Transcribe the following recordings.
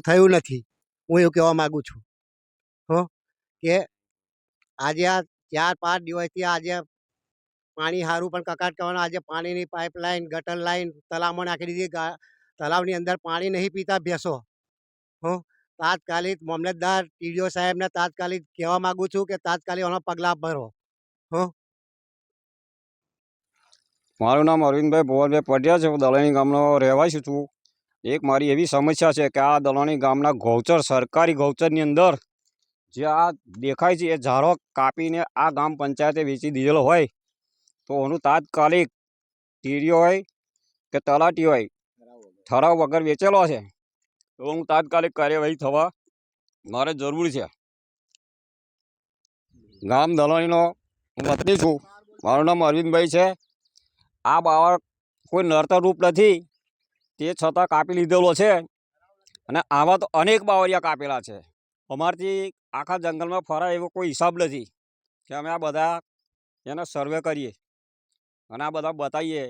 થયું નથી। હું એવું કહેવા માગું છું હો કે આજે આ 4-5 દિવસથી આજે પાણી સારું પણ કકાટ કરવાનું, આજે પાણીની પાઇપલાઇન ગટર લાઈન તળાવમાં નાખી દીધી। તળાવની અંદર પાણી નહીં પીતા ભેંસો હો। તાત્કાલિક મામલતદાર ટીડીઓ સાહેબને તાત્કાલિક કહેવા માગું છું કે તાત્કાલિક આનો પગલાં ભરો હો। મારું નામ અરવિંદભાઈ ભુવનભાઈ પટિયા છે। હું દલાણી ગામનો રહેવાસી છું। એક મારી એવી સમસ્યા છે કે આ દલાણી ગામના ગૌચર સરકારી ગૌચરની અંદર જે આ દેખાય છે એ ઝાડો કાપીને આ ગામ પંચાયતે વેચી દીધેલો હોય તો એનું તાત્કાલિક ટીડીઓ હોય કે તલાટી હોય ઠરાવ વગર વેચેલો છે તો હું તાત્કાલિક કાર્યવાહી થવા મારે જરૂર છે। ગામ દલાણીનો હું વતની છું। મારું નામ અરવિંદભાઈ છે। આ બાવળ કોઈ નડતર રૂપ નથી તે છતાં કાપી લીધેલો છે અને આવા તો અનેક બાવળિયા કાપેલા છે। અમારથી આખા જંગલમાં ફરાય એવો કોઈ હિસાબ નથી કે અમે આ બધા એને સર્વે કરીએ અને આ બધા બતાવીએ।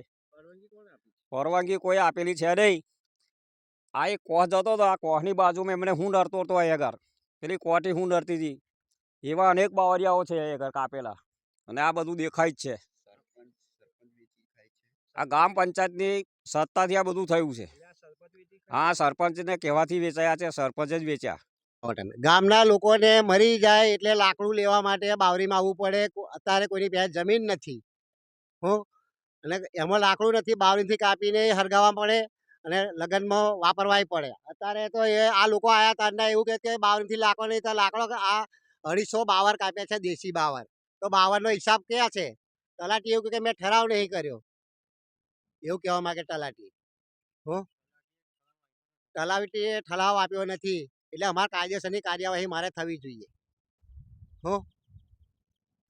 પરવાનગી કોઈ આપેલી છે નહીં। આ એક કોસ જતો હતો, આ કોસની બાજુમાં એમને હું ડરતો હતો આગળ પેલી કોટી હું ડરતી હતી। એવા અનેક બાવળિયાઓ છે આગળ કાપેલા અને આ બધું દેખાય જ છે। આ ગામ પંચાયતની સત્તાથી આ બધું થયું છે। હા, સરપંચને કહેવાથી વેચાયા છે, સરપંચ જ વેચ્યા। ગામના લોકોને મરી જાય એટલે લાકડું લેવા માટે બાવરીમાં આવવું પડે। અત્યારે કોઈની પાસે જમીન નથી હો અને એમાં લાકડું નથી, બાવરીથી કાપીને હરગાવવા પડે અને લગ્નમાં વાપરવાય પડે। અત્યારે તો એ આ લોકો આવ્યા તારના એવું કે બાવરીથી લાકડો નહીં તો લાકડો આ 250 બાવર કાપ્યા છે દેશી બાવર, તો બાવરનો હિસાબ ક્યાં છે? તલાટી એવું કે મેં ઠરાવ નહીં કર્યો એવું કહેવા માંગે તલાટી હો। તલાટીએ ઠરાવ આપ્યો નથી એટલે અમારે કાયદેસરની કાર્યવાહી મારે થવી જોઈએ હો।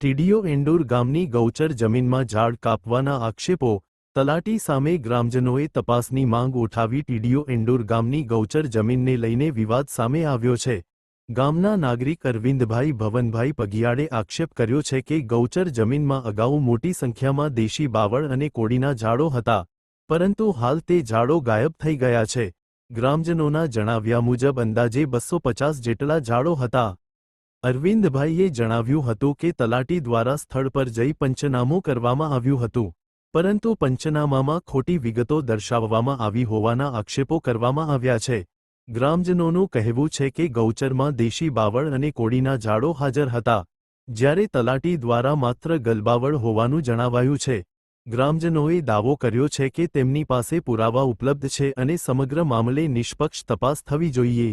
ટીડીઓ એંડોર ગામની ગૌચર જમીનમાં ઝાડ કાપવાના આક્ષેપો, તલાટી સામે ગ્રામજનોએ તપાસની માંગ ઉઠાવી। ટીડીઓ એંડોર ગામની ગૌચર જમીનને લઈને વિવાદ સામે આવ્યો છે। ગામના નાગરિક અરવિંદભાઈ ભવનભાઈ પગિયાળે આક્ષેપ કર્યો છે કે ગૌચર જમીનમાં અગાઉ મોટી સંખ્યામાં દેશી બાવળ અને કોડીના ઝાડો હતા, પરંતુ હાલ તે ઝાડો ગાયબ થઈ ગયા છે। ગ્રામજનોના જણાવ્યા મુજબ અંદાજે 250 જેટલા ઝાડો હતા। અરવિંદભાઈએ જણાવ્યું હતું કે તલાટી દ્વારા સ્થળ પર જઈ પંચનામું કરવામાં આવ્યું હતું, પરંતુ પંચનામામાં ખોટી વિગતો દર્શાવવામાં આવી હોવાના આક્ષેપો કરવામાં આવ્યા છે। ગ્રામજનોનું કહેવું છે કે ગૌચરમાં દેશી બાવળ અને કોડીના ઝાડો હાજર હતા, જ્યારે તલાટી દ્વારા માત્ર ગલબાવળ હોવાનું જણાવાયું છે। ગ્રામજનોએ દાવો કર્યો છે કે તેમની પાસે પુરાવા ઉપલબ્ધ છે અને સમગ્ર મામલે નિષ્પક્ષ તપાસ થવી જોઈએ।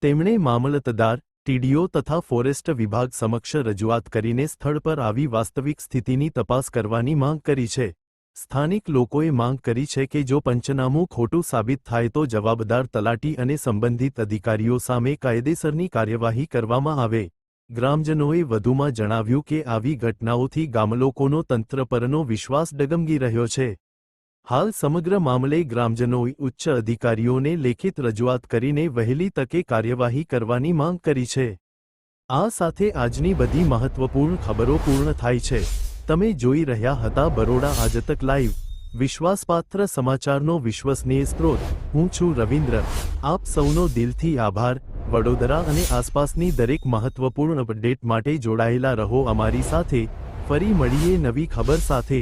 તેમણે મામલતદાર, ટીડીઓ તથા ફોરેસ્ટ વિભાગ સમક્ષ રજૂઆત કરીને સ્થળ પર આવી વાસ્તવિક સ્થિતિની તપાસ કરવાની માંગ કરી છે। સ્થાનિક લોકોએ માંગ કરી છે કે જો પંચનામું ખોટું સાબિત થાય તો જવાબદાર તલાટી અને સંબંધિત અધિકારીઓ સામે કાયદેસરની કાર્યવાહી કરવામાં આવે। ગ્રામજનોએ વધુમાં જણાવ્યું કે આવી ઘટનાઓથી ગામલોકોનો તંત્ર પરનો વિશ્વાસ ડગમગી રહ્યો છે। હાલ સમગ્ર મામલે ગ્રામજનોએ ઉચ્ચ અધિકારીઓને લેખિત રજૂઆત કરીને વહેલી તકે કાર્યવાહી કરવાની માંગ કરી છે। આ સાથે આજની બધી મહત્વપૂર્ણ ખબરો પૂર્ણ થાય છે। તમે જોઈ રહ્યા હતા બરોડા આજતક લાઈવ, વિશ્વાસપાત્ર સમાચારનો વિશ્વસનીય સ્ત્રોત। હું છું રવિન્દ્ર। આપ સૌનો દિલથી આભાર। વડોદરા અને આસપાસની દરેક મહત્વપૂર્ણ અપડેટ માટે જોડાયેલા રહો અમારી સાથે। ફરી મળીએ નવી ખબર સાથે।